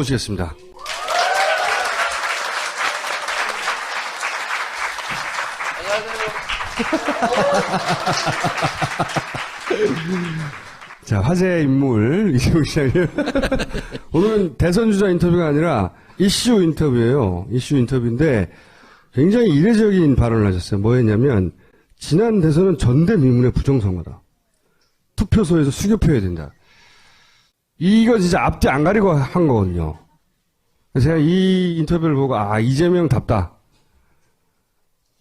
모시겠습니다. 자, 화제의 인물 이재용 시장님. 오늘은 대선 주자 인터뷰가 아니라 이슈 인터뷰예요. 이슈 인터뷰인데 굉장히 이례적인 발언을 하셨어요. 뭐였냐면 지난 대선은 전대미문의 부정선거다. 투표소에서 수교표해야 된다. 이거 진짜 앞뒤 안 가리고 한 거거든요. 그래서 제가 이 인터뷰를 보고 이재명답다.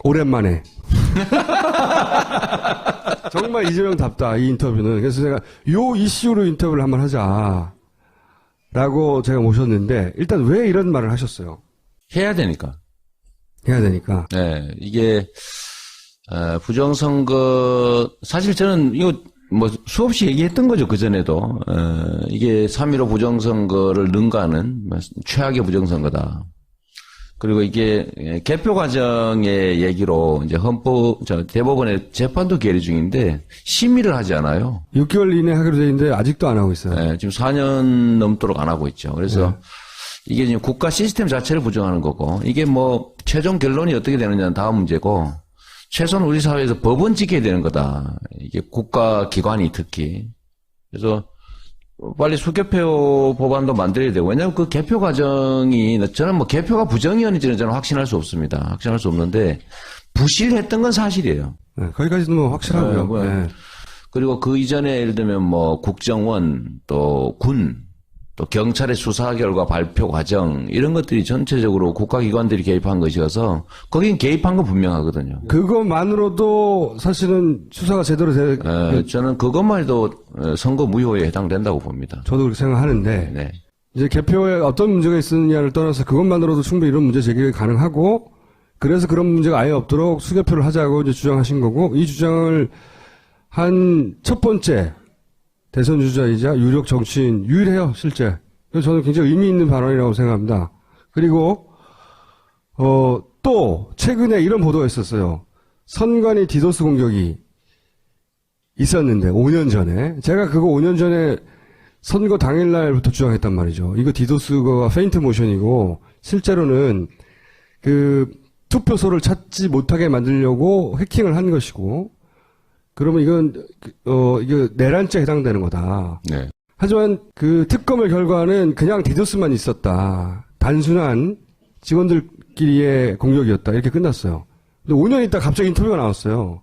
오랜만에. 정말 이재명답다, 이 인터뷰는. 그래서 제가 요 이슈로 인터뷰를 한번 하자. 라고 제가 모셨는데, 일단 왜 이런 말을 하셨어요? 해야 되니까. 해야 되니까. 네, 이게, 부정선거, 사실 저는 이거 수없이 얘기했던 거죠, 그전에도. 이게 3.15 부정선거를 능가하는 최악의 부정선거다. 그리고 이게 개표 과정의 얘기로 이제 대법원의 재판도 계류 중인데 심의를 하지 않아요. 6개월 이내 하기로 돼 있는데 아직도 안 하고 있어요. 네, 지금 4년 넘도록 안 하고 있죠. 그래서 이게 지금 국가 시스템 자체를 부정하는 거고 이게 최종 결론이 어떻게 되느냐는 다음 문제고 최소한 우리 사회에서 법은 지켜야 되는 거다. 이게 국가 기관이 특히. 그래서 빨리 수개표 법안도 만들어야 되고, 왜냐하면 그 개표 과정이, 저는 개표가 부정이었는지는 저는 확신할 수 없습니다. 확신할 수 없는데, 부실했던 건 사실이에요. 네, 거기까지는 확실하고요. 네. 그리고 그 이전에 예를 들면 국정원, 또 군, 또 경찰의 수사 결과 발표 과정, 이런 것들이 전체적으로 국가기관들이 개입한 것이어서, 거긴 개입한 건 분명하거든요. 그것만으로도 사실은 수사가 제대로 저는 그것만 해도 선거 무효에 해당된다고 봅니다. 저도 그렇게 생각하는데, 네. 이제 개표에 어떤 문제가 있느냐를 떠나서 그것만으로도 충분히 이런 문제 제기가 가능하고, 그래서 그런 문제가 아예 없도록 수개표를 하자고 이제 주장하신 거고, 이 주장을 한 첫 번째, 대선 주자이자 유력 정치인, 유일해요, 실제. 그래서 저는 굉장히 의미 있는 발언이라고 생각합니다. 그리고, 또, 최근에 이런 보도가 있었어요. 선관위 디도스 공격이 있었는데, 5년 전에. 제가 그거 5년 전에 선거 당일날부터 주장했단 말이죠. 이거 디도스가 페인트 모션이고, 실제로는 투표소를 찾지 못하게 만들려고 해킹을 한 것이고, 그러면 이거 내란죄에 해당되는 거다. 네. 하지만 그 특검의 결과는 그냥 디도스만 있었다. 단순한 직원들끼리의 공격이었다. 이렇게 끝났어요. 근데 5년 있다 갑자기 인터뷰가 나왔어요.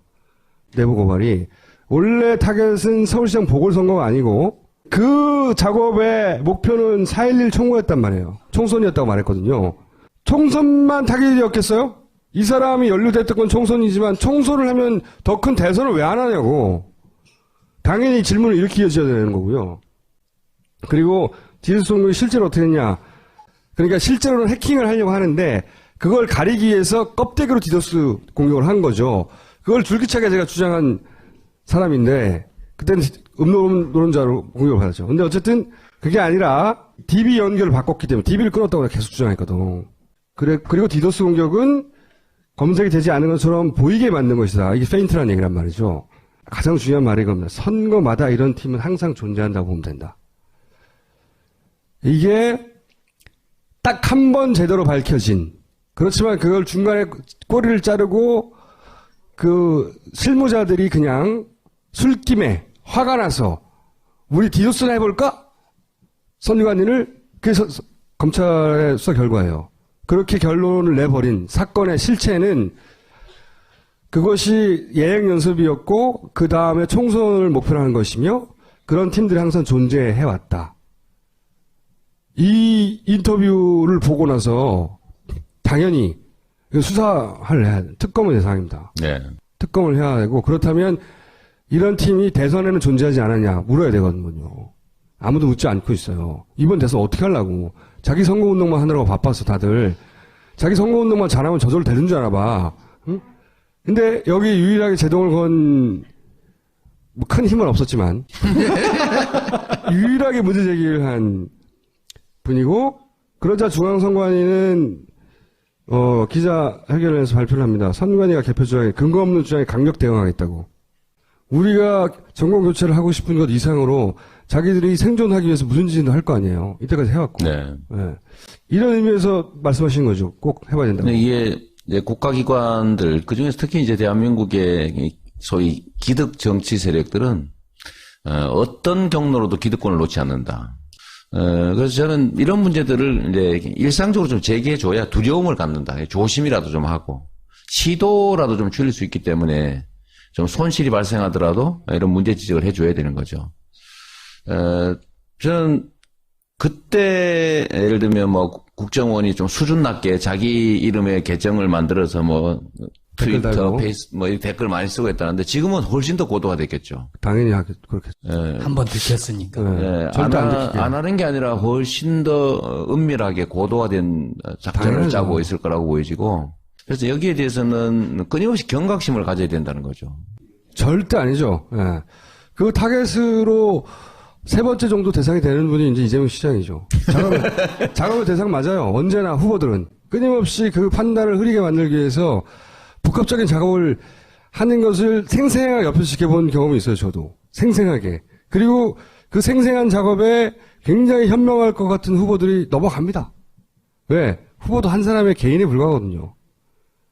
내부 고발이. 원래 타겟은 서울시장 보궐선거가 아니고 그 작업의 목표는 4.11 총무였단 말이에요. 총선이었다고 말했거든요. 총선만 타겟이었겠어요? 이 사람이 연루됐던 건 총선이지만 총선을 하면 더 큰 대선을 왜 안 하냐고. 당연히 질문을 이렇게 이어져야 되는 거고요. 그리고 디도스 공격이 실제로 어떻게 했냐. 그러니까 실제로는 해킹을 하려고 하는데 그걸 가리기 위해서 껍데기로 디도스 공격을 한 거죠. 그걸 줄기차게 제가 주장한 사람인데 그때는 음노론자로 공격을 받았죠. 근데 어쨌든 그게 아니라 DB 연결을 바꿨기 때문에 DB를 끊었다고 내가 계속 주장했거든. 그리고 디도스 공격은 검색이 되지 않은 것처럼 보이게 만든 것이다. 이게 페인트라는 얘기란 말이죠. 가장 중요한 말이 이겁니다. 선거마다 이런 팀은 항상 존재한다고 보면 된다. 이게 딱 한 번 제대로 밝혀진, 그렇지만 그걸 중간에 꼬리를 자르고 그 실무자들이 그냥 술김에 화가 나서 우리 디도스나 해볼까? 선관위를, 그래서 검찰의 수사 결과예요. 그렇게 결론을 내버린 사건의 실체는 그것이 예행 연습이었고 그 다음에 총선을 목표로 하는 것이며 그런 팀들이 항상 존재해왔다. 이 인터뷰를 보고 나서 당연히 수사를 해야 돼. 특검의 대상입니다. 네. 특검을 해야 되고 그렇다면 이런 팀이 대선에는 존재하지 않았냐 물어야 되거든요. 아무도 묻지 않고 있어요. 이번 대선 어떻게 하려고. 자기 선거운동만 하느라고 바빠서 다들. 자기 선거운동만 잘하면 저절로 되는 줄 알아봐. 응? 근데 여기 유일하게 제동을 건, 큰 힘은 없었지만, 유일하게 문제 제기를 한 분이고, 그러자 중앙선관위는, 기자회견을 해서 발표를 합니다. 선관위가 개표 주장에 근거 없는 주장에 강력 대응하겠다고. 우리가 정권 교체를 하고 싶은 것 이상으로 자기들이 생존하기 위해서 무슨 짓도 할 거 아니에요. 이때까지 해왔고. 네. 예. 이런 의미에서 말씀하신 거죠. 꼭 해봐야 된다고. 근데 이게 이제 국가기관들, 그 중에서 특히 이제 대한민국의 이 소위 기득 정치 세력들은, 어떤 경로로도 기득권을 놓지 않는다. 그래서 저는 이런 문제들을 이제 일상적으로 좀 제기해줘야 두려움을 갖는다. 조심이라도 좀 하고, 시도라도 좀 줄일 수 있기 때문에 좀 손실이 발생하더라도 이런 문제 지적을 해줘야 되는 거죠. 저는 그때 예를 들면 뭐 국정원이 좀 수준 낮게 자기 이름의 계정을 만들어서 뭐 댓글 트위터, 달고. 페이스 뭐 이 댓글 많이 쓰고 했다는데 지금은 훨씬 더 고도화됐겠죠. 당연히 그렇게. 한 번 들켰으니까. 예. 절대 안 들키게. 안 하는 게 아니라 훨씬 더 은밀하게 고도화된 작전을 당연하죠. 짜고 있을 거라고 보여지고 그래서 여기에 대해서는 끊임없이 경각심을 가져야 된다는 거죠. 절대 아니죠. 예. 그 타겟으로 세 번째 정도 대상이 되는 분이 이제 이재명 시장이죠. 작업의 대상 맞아요. 언제나 후보들은. 끊임없이 그 판단을 흐리게 만들기 위해서 복합적인 작업을 하는 것을 생생하게 옆에서 지켜본 경험이 있어요, 저도. 생생하게. 그리고 그 생생한 작업에 굉장히 현명할 것 같은 후보들이 넘어갑니다. 왜? 후보도 한 사람의 개인에 불과하거든요.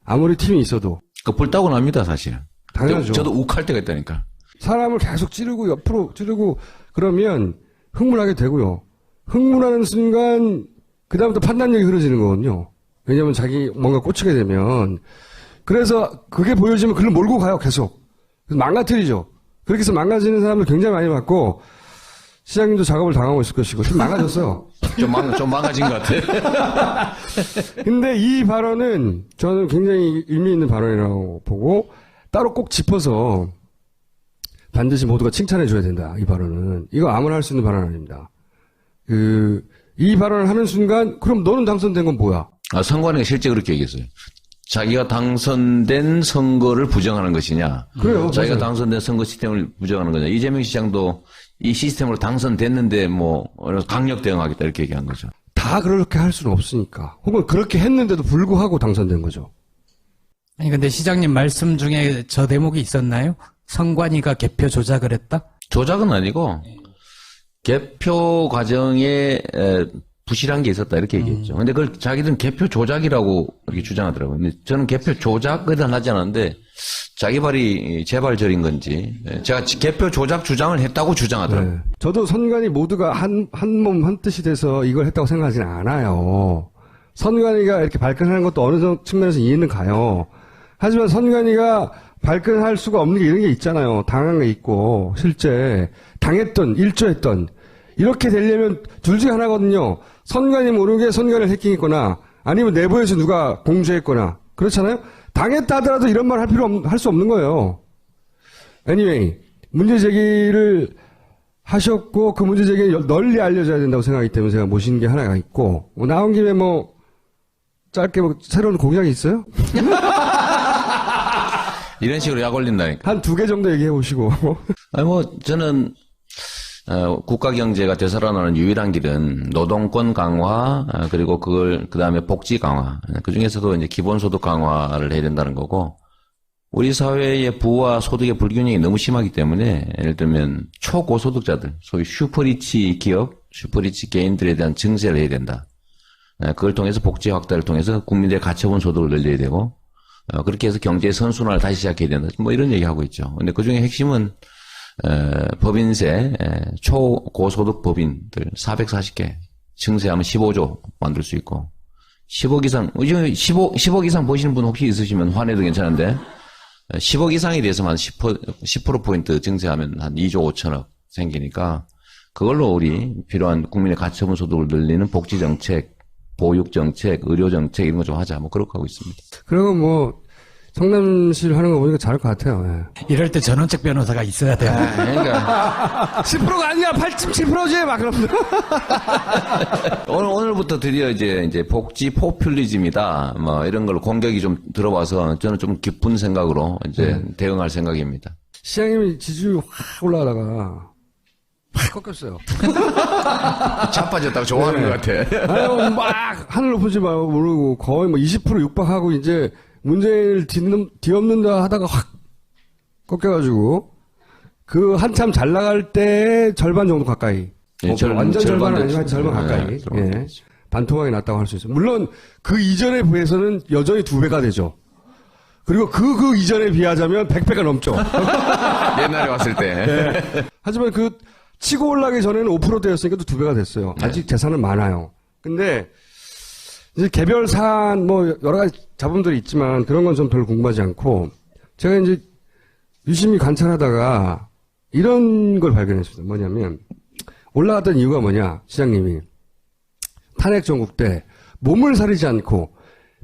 아무리 팀이 있어도. 그 불타고 납니다, 사실. 당연하죠. 저도 욱할 때가 있다니까. 사람을 계속 찌르고 옆으로 찌르고 그러면 흥분하게 되고요. 흥분하는 순간 그다음부터 판단력이 흐려지는 거거든요. 왜냐하면 자기 뭔가 꽂히게 되면 그래서 그게 보여지면 그걸 몰고 가요 계속. 그래서 망가뜨리죠. 그렇게 해서 망가지는 사람들 굉장히 많이 봤고 시장님도 작업을 당하고 있을 것이고 좀 망가졌어요. 좀 망가진 것 같아. 근데 이 발언은 저는 굉장히 의미 있는 발언이라고 보고 따로 꼭 짚어서 반드시 모두가 칭찬해 줘야 된다. 이 발언은. 이거 아무나 할 수 있는 발언 아닙니다. 이 발언을 하는 순간 그럼 너는 당선된 건 뭐야? 선관위가 실제 그렇게 얘기했어요. 자기가 당선된 선거를 부정하는 것이냐. 그래요. 자기가 맞아요. 당선된 선거 시스템을 부정하는 거냐. 이재명 시장도 이 시스템으로 당선됐는데 뭐 강력 대응하겠다 이렇게 얘기한 거죠. 다 그렇게 할 수는 없으니까. 혹은 그렇게 했는데도 불구하고 당선된 거죠. 아니 근데 시장님 말씀 중에 저 대목이 있었나요? 선관위가 개표 조작을 했다? 조작은 아니고 개표 과정에 부실한 게 있었다 이렇게 얘기했죠. 근데 그걸 자기들은 개표 조작이라고 이렇게 주장하더라고요. 근데 저는 개표 조작은 하지 않았는데 자기 발이 제발저린 건지 제가 개표 조작 주장을 했다고 주장하더라고요. 네. 저도 선관위 모두가 한 몸 한 뜻이 돼서 이걸 했다고 생각하지는 않아요. 선관위가 이렇게 발끈하는 것도 어느 측면에서 이해는 가요. 하지만 선관위가 발끈할 수가 없는 게 이런 게 있잖아요. 당한 게 있고 실제 당했던 일조했던 이렇게 되려면 둘 중에 하나거든요. 선관위 모르게 선관위를 해킹했거나 아니면 내부에서 누가 공주했거나 그렇잖아요. 당했다 하더라도 이런 말 할 수 없는 거예요. Anyway 문제 제기를 하셨고 그 문제 제기를 널리 알려져야 된다고 생각하기 때문에 제가 모신 게 하나가 있고 나온 김에 뭐 짧게 뭐 새로운 공약이 있어요? 이런 식으로 약 올린다니까. 한 2개 정도 얘기해 보시고. 아니 뭐 저는 국가 경제가 되살아나는 유일한 길은 노동권 강화 그리고 그다음에 복지 강화 그 중에서도 이제 기본소득 강화를 해야 된다는 거고 우리 사회의 부와 소득의 불균형이 너무 심하기 때문에 예를 들면 초고소득자들 소위 슈퍼리치 기업 슈퍼리치 개인들에 대한 증세를 해야 된다. 그걸 통해서 복지 확대를 통해서 국민들의 가처분 소득을 늘려야 되고 그렇게 해서 경제의 선순환을 다시 시작해야 된다. 뭐 이런 얘기하고 있죠. 근데 그 중에 핵심은 법인세, 초고소득 법인들 440개 증세하면 15조 만들 수 있고 10억 이상, 10억 이상 버시는 분 혹시 있으시면 환해도 괜찮은데 10억 이상에 대해서만 10%포인트 증세하면 한 2조 5천억 생기니까 그걸로 우리 필요한 국민의 가처분 소득을 늘리는 복지정책, 보육정책, 의료정책 이런 거 좀 하자. 뭐 그렇게 하고 있습니다. 그리고 뭐 성남시를 하는 거 보니까 잘할 것 같아요. 예. 이럴 때 전원책 변호사가 있어야 돼요. 그러니까 10%가 아니야 8.7%지 막 그러면 오늘부터 드디어 이제 복지 포퓰리즘이다. 뭐 이런 걸로 공격이 좀 들어와서 저는 좀 기쁜 생각으로 이제 대응할 생각입니다. 시장님이 지지율 확 올라가다가 확 꺾였어요. 자빠졌다고 좋아하는 것 같아. 아유 막 하늘 높은지 모르고 거의 뭐 20% 육박하고 이제 문재인을 뒤엎는다 하다가 확 꺾여가지고 그 한참 잘 나갈 때 절반 정도 가까이. 예, 완전 절반은 아니지만 됐죠. 절반 가까이. 네, 절반 예. 됐죠. 반토막이 났다고 할 수 있어요. 물론 그 이전에 비해서는 여전히 2배가 되죠. 그리고 그 이전에 비하자면 100배가 넘죠. 옛날에 왔을 때. 네. 하지만 그 치고 올라가기 전에는 5%대였으니까 또 2배가 됐어요. 아직 재산은 많아요. 근데 이제 개별 사안 뭐 여러 가지 자본들이 있지만 그런 건 좀 별로 궁금하지 않고 제가 이제 유심히 관찰하다가 이런 걸 발견했습니다. 뭐냐면 올라갔던 이유가 뭐냐, 시장님이 탄핵 정국 때 몸을 사리지 않고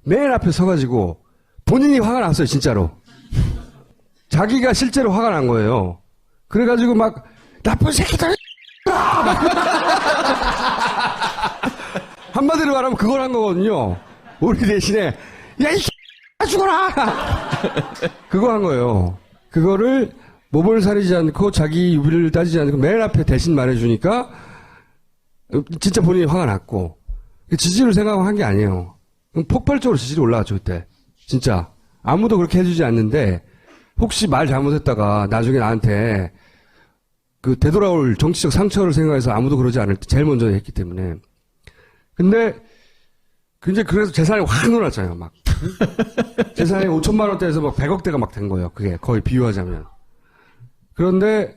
맨 앞에 서가지고 본인이 화가 났어요, 진짜로. 자기가 실제로 화가 난 거예요. 그래가지고 막 나쁜 새끼들 한마디로 말하면 그걸 한 거거든요. 우리 대신에 야 이 죽어라 그거 한 거예요. 그거를 몸을 사리지 않고 자기 유비를 따지지 않고 맨 앞에 대신 말해주니까 진짜 본인이 화가 났고 지지를 생각하고 한 게 아니에요. 폭발적으로 지지율이 올라갔죠 그때. 진짜 아무도 그렇게 해주지 않는데 혹시 말 잘못했다가 나중에 나한테 그 되돌아올 정치적 상처를 생각해서 아무도 그러지 않을 때 제일 먼저 했기 때문에. 근데 이제 그래서 재산이 확 늘어났잖아요. 막 재산이 5천만 원대에서 막 100억대가 막 된 거예요. 그게 거의 비유하자면. 그런데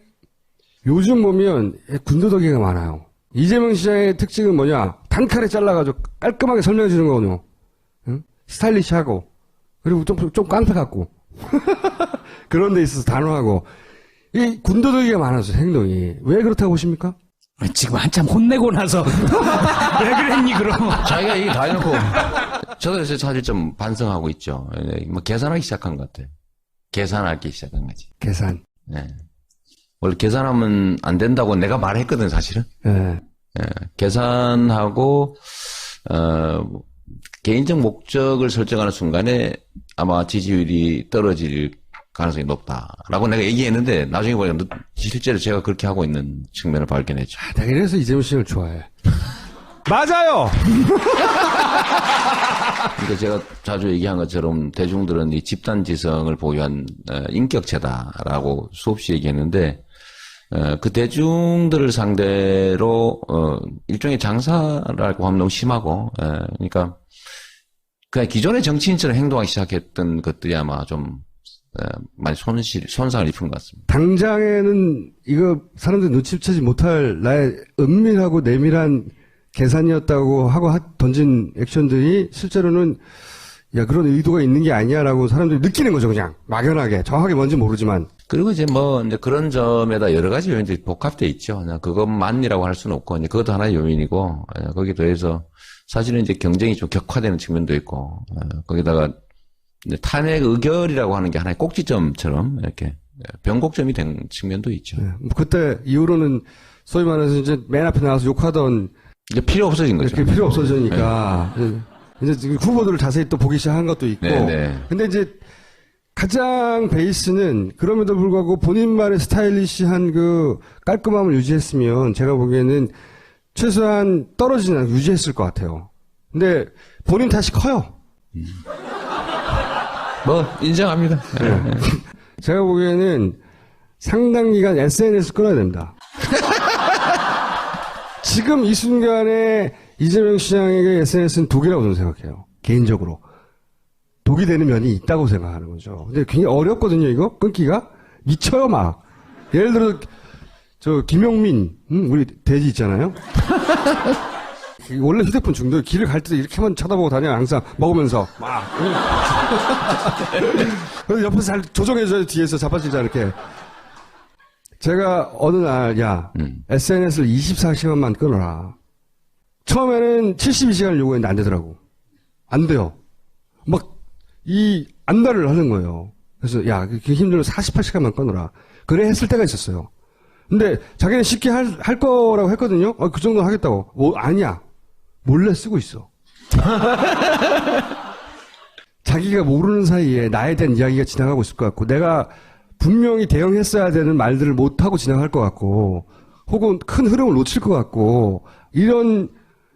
요즘 보면 군더더기가 많아요. 이재명 시장의 특징은 뭐냐? 단칼에 잘라가지고 깔끔하게 설명해 주는 거거든요. 응? 스타일리시하고 그리고 좀 깡패 같고 그런 데 있어서 단호하고 이 군더더기가 많아서 행동이 왜 그렇다고 보십니까? 지금 한참 혼내고 나서 왜 그랬니 그럼? 자기가 얘기 다 해놓고 저도 요새 사실 좀 반성하고 있죠. 뭐 계산하기 시작한 것 같아요. 계산하기 시작한 거지. 계산. 네. 원래 계산하면 안 된다고 내가 말했거든 사실은. 네. 예, 계산하고 개인적 목적을 설정하는 순간에 아마 지지율이 떨어질 가능성이 높다라고 내가 얘기했는데 나중에 보니까 실제로 제가 그렇게 하고 있는 측면을 발견했죠. 내가 이래서 이재명 씨를 좋아해. 맞아요. 그러니까 제가 자주 얘기한 것처럼 대중들은 이 집단지성을 보유한 인격체다라고 수없이 얘기했는데 그 대중들을 상대로 일종의 장사라고 하면 너무 심하고 그러니까 그냥 기존의 정치인처럼 행동하기 시작했던 것들이 아마 좀 많이 손상을 입은 것 같습니다. 당장에는 이거 사람들이 눈치채지 못할 나의 은밀하고 내밀한 계산이었다고 하고 던진 액션들이 실제로는 야 그런 의도가 있는 게 아니야라고 사람들이 느끼는 거죠. 그냥 막연하게 정확하게 뭔지 모르지만. 그리고 이제 그런 점에다 여러 가지 요인들이 복합되어 있죠. 그냥 그것만이라고 할 수는 없고 이제 그것도 하나의 요인이고 거기에 더해서 사실은 이제 경쟁이 좀 격화되는 측면도 있고 거기다가 이제 탄핵 의결이라고 하는 게 하나의 꼭지점처럼 이렇게 변곡점이 된 측면도 있죠. 네. 그때 이후로는 소위 말해서 이제 맨 앞에 나와서 욕하던 이제 필요 없어진 거죠. 그게 필요 없어지니까 이제 지금 후보들을 자세히 또 보기 시작한 것도 있고. 네네. 근데 이제 가장 베이스는 그럼에도 불구하고 본인만의 스타일리시한 그 깔끔함을 유지했으면 제가 보기에는 최소한 떨어지지 않고 유지했을 것 같아요. 근데 본인 탓이 커요. 뭐 인정합니다. 네. 제가 보기에는 상당 기간 SNS 끊어야 됩니다. 지금 이 순간에 이재명 시장에게 SNS는 독이라고 저는 생각해요. 개인적으로. 독이 되는 면이 있다고 생각하는 거죠. 근데 굉장히 어렵거든요, 이거? 끊기가? 미쳐요, 막. 예를 들어, 김용민, 우리 돼지 있잖아요? 원래 휴대폰 중독, 길을 갈 때도 이렇게만 쳐다보고 다녀요, 항상. 먹으면서. 막. 그래서 옆에서 잘 조정해줘요, 뒤에서 자빠지자, 이렇게. 제가 어느 날, SNS를 24시간만 끊어라. 처음에는 72시간을 요구했는데 안 되더라고. 안 돼요. 안달을 하는 거예요. 그래서, 그게 힘들면 48시간만 끊어라. 그래 했을 때가 있었어요. 근데 자기는 쉽게 할 거라고 했거든요? 그 정도 하겠다고. 아니야. 몰래 쓰고 있어. 자기가 모르는 사이에 나에 대한 이야기가 지나가고 있을 것 같고, 내가 분명히 대응했어야 되는 말들을 못하고 지나갈 것 같고, 혹은 큰 흐름을 놓칠 것 같고, 이런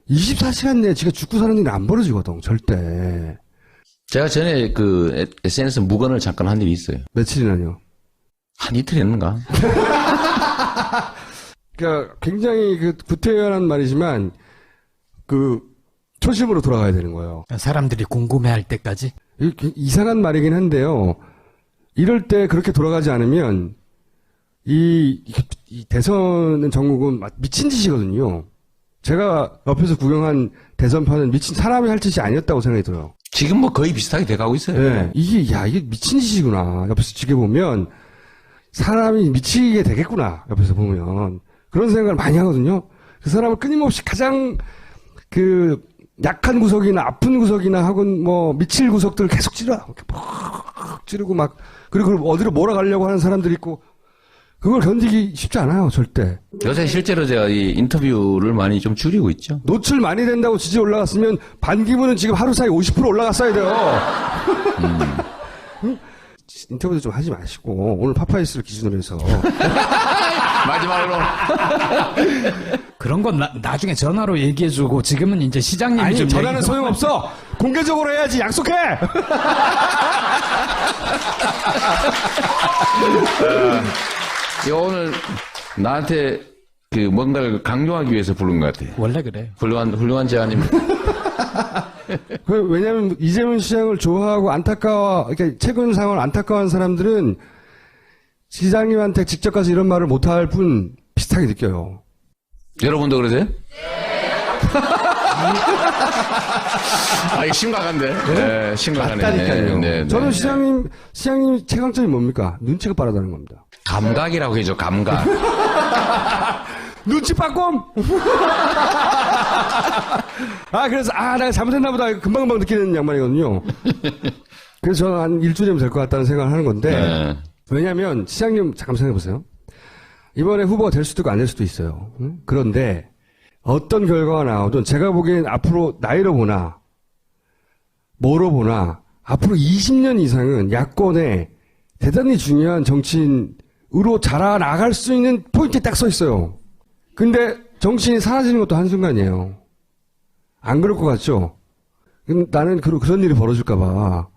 24시간 내에 지가 죽고 사는 일이 안 벌어지거든, 절대. 제가 전에 그 SNS 무건을 잠깐 한 일이 있어요. 며칠이나요? 한 이틀 했는가? 그러니까 굉장히 구태연한 말이지만 초심으로 돌아가야 되는 거예요. 사람들이 궁금해할 때까지. 이상한 말이긴 한데요. 이럴 때 그렇게 돌아가지 않으면 이 대선 전국은 미친 짓이거든요. 제가 옆에서 구경한 대선판은 미친 사람이 할 짓이 아니었다고 생각이 들어요. 지금 뭐 거의 비슷하게 돼가고 있어요. 네. 이게 미친 짓이구나. 옆에서 지켜보면 사람이 미치게 되겠구나. 옆에서 보면. 그런 생각을 많이 하거든요. 그 사람을 끊임없이 가장 약한 구석이나 아픈 구석이나 혹은 미칠 구석들을 계속 찌르고 막, 그리고 어디로 몰아가려고 하는 사람들이 있고, 그걸 견디기 쉽지 않아요, 절대. 요새 실제로 제가 이 인터뷰를 많이 좀 줄이고 있죠. 노출 많이 된다고 지지 올라갔으면 반기문은 지금 하루 사이 50% 올라갔어야 돼요. 인터뷰도 좀 하지 마시고, 오늘 파파이스를 기준으로 해서. 마지막으로. 그런 건 나중에 전화로 얘기해주고 지금은 이제 시장님이 아니, 좀 전화는 소용없어! 공개적으로 해야지, 약속해! 오늘 나한테 뭔가를 강요하기 위해서 부른 것 같아. 원래 그래요. 훌륭한 제안입니다. 왜냐면 이재명 시장을 좋아하고 그러니까 최근 상황을 안타까워하는 사람들은 시장님한테 직접 가서 이런 말을 못할 뿐 비슷하게 느껴요. 여러분도 그러세요? 이거 심각한데? 네, 심각하네. 맞다니까요. 네. 저는 시장님 최강점이 뭡니까? 눈치가 빠르다는 겁니다. 감각이라고 해줘, 감각. 눈치 빠꼼! 그래서, 내가 잘못했나 보다. 금방금방 느끼는 양반이거든요. 그래서 저는 한 일주일이면 될 것 같다는 생각을 하는 건데, 네. 왜냐면, 시장님, 잠깐 생각해보세요. 이번에 후보가 될 수도 있고 안 될 수도 있어요. 그런데, 어떤 결과가 나오든, 제가 보기엔 앞으로 나이로 보나, 뭐로 보나, 앞으로 20년 이상은 야권에 대단히 중요한 정치인으로 자라나갈 수 있는 포인트에 딱 서 있어요. 근데 정치인이 사라지는 것도 한순간이에요. 안 그럴 것 같죠? 나는 그런 일이 벌어질까봐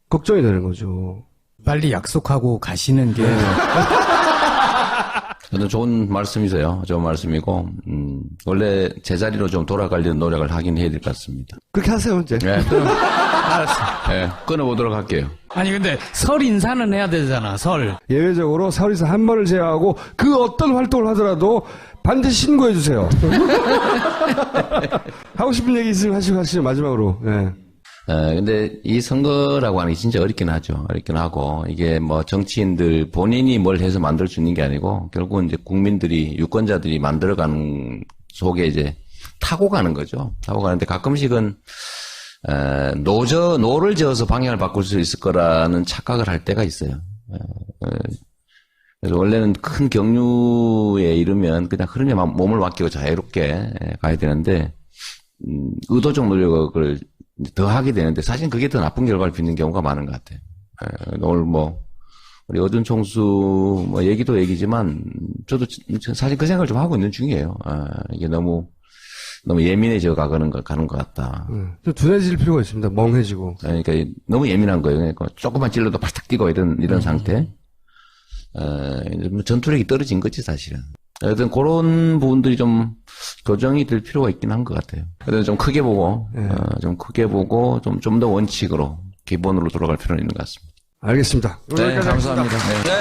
걱정이 되는 거죠. 빨리 약속하고 가시는 게 저는 좋은 말씀이세요. 좋은 말씀이고, 원래 제자리로 좀 돌아가려는 노력을 하긴 해야 될 것 같습니다. 그렇게 하세요, 이제. 네, 그럼, 알았어. 네, 끊어보도록 할게요. 아니 근데 설 인사는 해야 되잖아. 설. 예외적으로 사회에서 한 번을 제외하고 그 어떤 활동을 하더라도 반드시 신고해 주세요. 하고 싶은 얘기 있으면 하시죠, 마지막으로. 네. 근데 이 선거라고 하는 게 진짜 어렵긴 하죠. 어렵긴 하고, 이게 뭐 정치인들 본인이 뭘 해서 만들 수 있는 게 아니고, 결국은 이제 국민들이, 유권자들이 만들어가는 속에 이제 타고 가는 거죠. 타고 가는데 가끔씩은, 노를 저어서 방향을 바꿀 수 있을 거라는 착각을 할 때가 있어요. 그래서 원래는 큰 경류에 이르면 그냥 흐름에 몸을 맡기고 자유롭게 가야 되는데, 의도적 노력을 더 하게 되는데, 사실 그게 더 나쁜 결과를 빚는 경우가 많은 것 같아요. 오늘 우리 어준 총수, 얘기도 얘기지만, 저도 사실 그 생각을 좀 하고 있는 중이에요. 이게 너무 예민해져 가는 것 같다. 좀 둔해질 필요가 있습니다. 멍해지고. 그러니까 너무 예민한 거예요. 그러니까 조금만 찔러도 발탁 뛰고 이런 상태. 전투력이 떨어진 거지, 사실은. 하여튼 그런 부분들이 좀 교정이 될 필요가 있긴 한 것 같아요. 그래서 좀 크게 보고, 좀 더 원칙으로, 기본으로 돌아갈 필요는 있는 것 같습니다. 알겠습니다. 네, 감사합니다. 네.